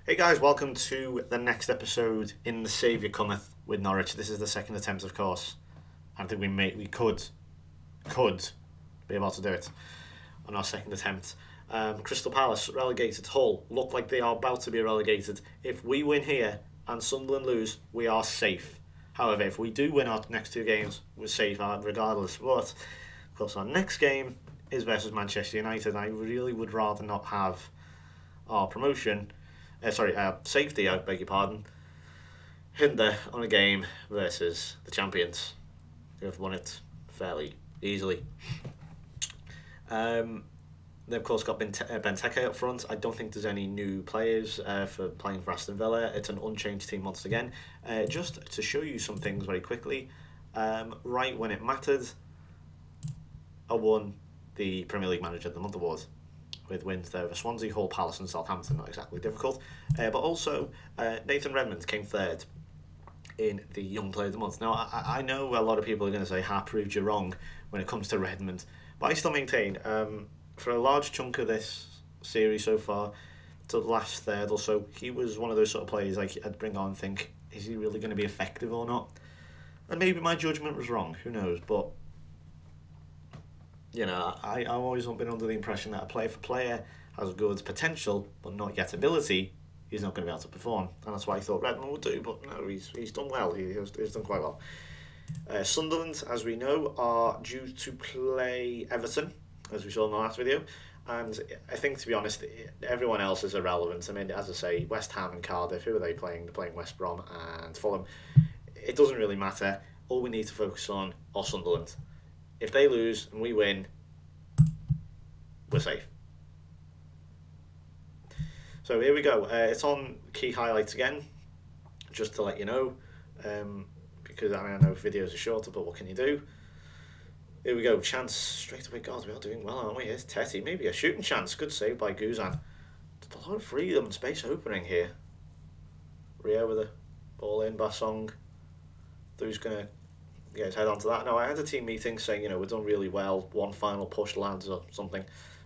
Hey guys, welcome to the next episode in the Saviour Cometh with Norwich. This is the second attempt, of course. I think we could be able to do it on our second attempt. Crystal Palace relegated. Hull look like they are about to be relegated. If we win here and Sunderland lose, we are safe. However, if we do win our next two games, we're safe regardless. But of course, our next game is versus Manchester United. I really would rather not have our promotion. Safety, I beg your pardon, hinder on a game versus the champions, who have won it fairly easily. They've of course got Benteke up front. I don't think there's any new players for playing for Aston Villa. It's an unchanged team once again. Just to show you some things very quickly, right when it mattered, I won the Premier League Manager of the Month award, with wins there over Swansea, Hull, Palace and Southampton. Not exactly difficult. But also, Nathan Redmond came third in the Young Player of the Month. Now, I know a lot of people are going to say, proved you wrong when it comes to Redmond. But I still maintain, for a large chunk of this series so far, to the last third or so, he was one of those sort of players I'd bring on and think, is he really going to be effective or not? And maybe my judgment was wrong, who knows, but I've always been under the impression that a player for player has good potential, but not yet ability. He's not going to be able to perform, and that's why I thought Redmond would do. But no, he's done well. He's done quite well. Sunderland, as we know, are due to play Everton, as we saw in the last video, and I think, to be honest, everyone else is irrelevant. I mean, as I say, West Ham and Cardiff, who are they playing? They're playing West Brom and Fulham. It doesn't really matter. All we need to focus on are Sunderland. If they lose and we win, we're safe. So here we go. It's on key highlights again, just to let you know, because I know videos are shorter, but what can you do? Here we go. Chance straight away. God, we are doing well, aren't we? Here's Tetty. Maybe a shooting chance. Good save by Guzan. A lot of freedom and space opening here. Rio with the ball in. Basong. Who's going to get his head onto that? No, I had a team meeting saying, we've done really well. One final push, lads, or something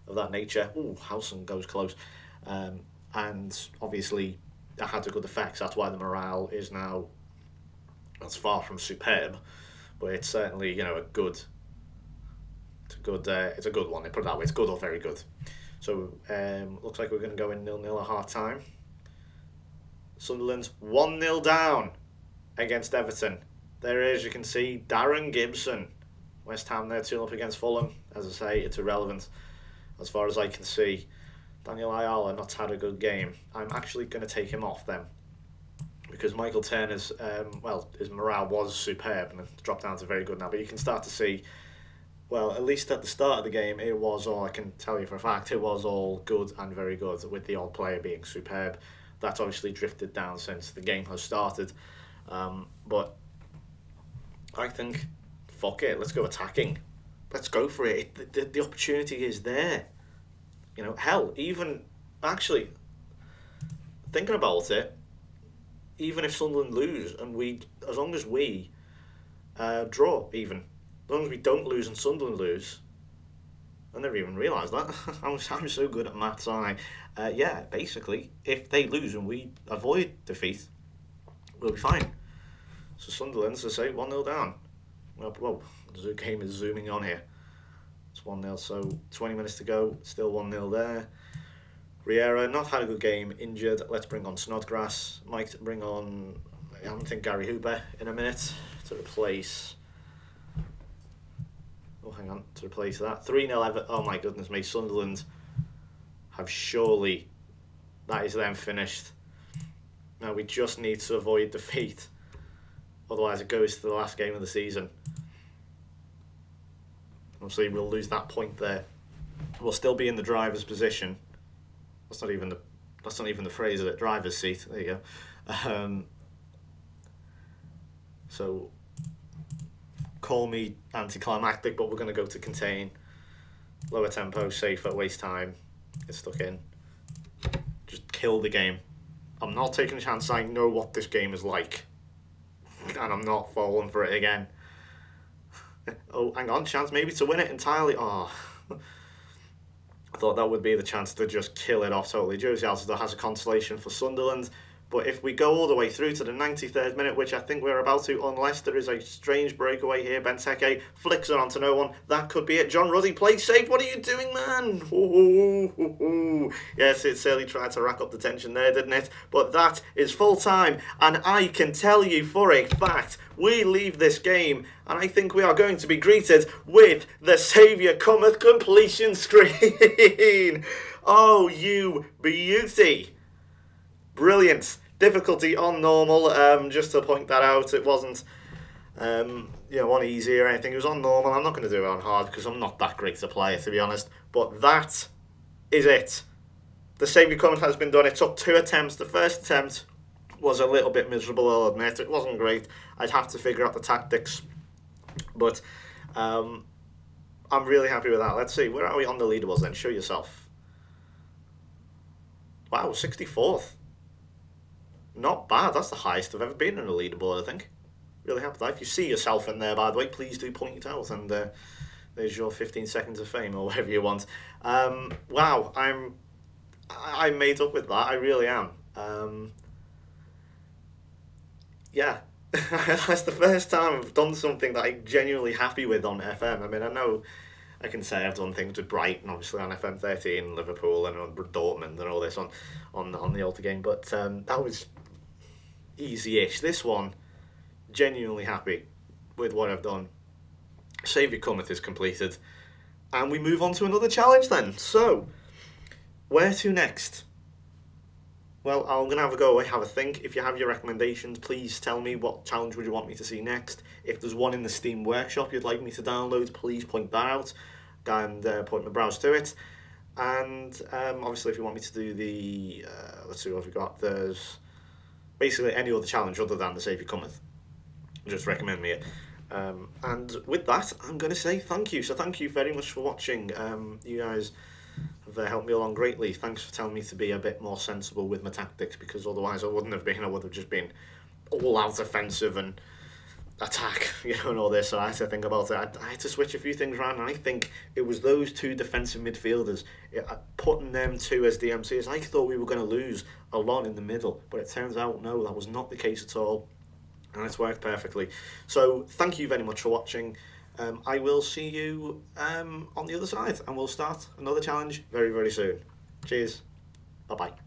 of that nature. Ooh, Howson goes close. And obviously that had a good effect. That's why the morale is now, that's far from superb, but it's certainly, it's a good one. They put it that way. It's good or very good. So looks like we're going to go in 0-0 at half time. Sunderland's 1-0 down against Everton. There is, you can see, Darren Gibson. West Ham there 2-0 up against Fulham. As I say, it's irrelevant as far as I can see. Daniel Ayala not had a good game. I'm actually going to take him off then, because Michael Turner's, his morale was superb and it's dropped down to very good now. But you can start to see, well, at least at the start of the game, it was all, I can tell you for a fact, it was all good and very good, with the odd player being superb. That's obviously drifted down since the game has started. But I think, fuck it, let's go attacking. Let's go for it. The opportunity is there. Hell, even, actually, thinking about it, even if Sunderland lose and as long as we draw even, as long as we don't lose and Sunderland lose, I never even realised that. I'm so good at maths, aren't I? Basically, if they lose and we avoid defeat, we'll be fine. So Sunderland, as I say, 1-0 down. Well, the game is zooming on here. It's 1-0, so 20 minutes to go, still 1-0 there. Riera, not had a good game, injured. Let's bring on Snodgrass. Might bring on, I don't think, Gary Hooper in a minute to replace... to replace that. 3-0 Everton. Oh my goodness me, Sunderland have surely... That is them finished. Now we just need to avoid defeat. Otherwise it goes to the last game of the season. Obviously, we'll lose that point there. We'll still be in the driver's position. That's not even the phrase of it. Driver's seat. There you go. So, call me anticlimactic, but we're going to go to contain. Lower tempo, safer, waste time. Get stuck in. Just kill the game. I'm not taking a chance. I know what this game is like, and I'm not falling for it again. Oh, hang on, chance maybe to win it entirely. Oh, thought that would be the chance to just kill it off totally. Josie Altidore has a consolation for Sunderland. But if we go all the way through to the 93rd minute, which I think we're about to, unless there is a strange breakaway here, Benteke flicks it onto no one. That could be it. John Ruddy, play safe. What are you doing, man? Ooh. Yes, it certainly tried to rack up the tension there, didn't it? But that is full time. And I can tell you for a fact, we leave this game, and I think we are going to be greeted with the Saviour Cometh completion screen. Oh, you beauty. Brilliant. Difficulty on normal, just to point that out. It wasn't on easy or anything. It was on normal. I'm not going to do it on hard because I'm not that great a player, to be honest. But that is it. The Saviour Cometh has been done. It took 2 attempts. The first attempt was a little bit miserable, I'll admit. It wasn't great. I'd have to figure out the tactics. But I'm really happy with that. Let's see. Where are we on the leaderboards then? Show yourself. Wow, 64th. Not bad. That's the highest I've ever been in a leaderboard, I think. Really happy with that. If you see yourself in there, by the way, please do point it out. And there's your 15 seconds of fame or whatever you want. Wow, I'm made up with that. I really am. Yeah. That's the first time I've done something that I'm genuinely happy with on FM. I mean, I know I can say I've done things with Brighton, obviously, on FM14, Liverpool, and on Dortmund, and all this on the Alta game, but that was easy-ish. This one, genuinely happy with what I've done. Saviour Cometh is completed, and we move on to another challenge then. So, where to next? Well, I'm going to have a go away, have a think. If you have your recommendations, please tell me what challenge would you want me to see next. If there's one in the Steam Workshop you'd like me to download, please point that out and point my browse to it. And obviously if you want me to do the, let's see what we've got, there's basically any other challenge other than the Saviour Cometh. Just recommend me it. And with that, I'm going to say thank you. So thank you very much for watching. You guys have helped me along greatly. Thanks for telling me to be a bit more sensible with my tactics, because otherwise I wouldn't have been. I would have just been all out offensive and attack, and all this. So I had to think about it. I had to switch a few things around, and I think it was those 2 defensive midfielders, putting them 2 as DMCs. I thought we were going to lose a lot in the middle, but it turns out no, that was not the case at all, and it's worked perfectly. So thank you very much for watching. I will see you on the other side, and we'll start another challenge very, very soon. Cheers. Bye-bye.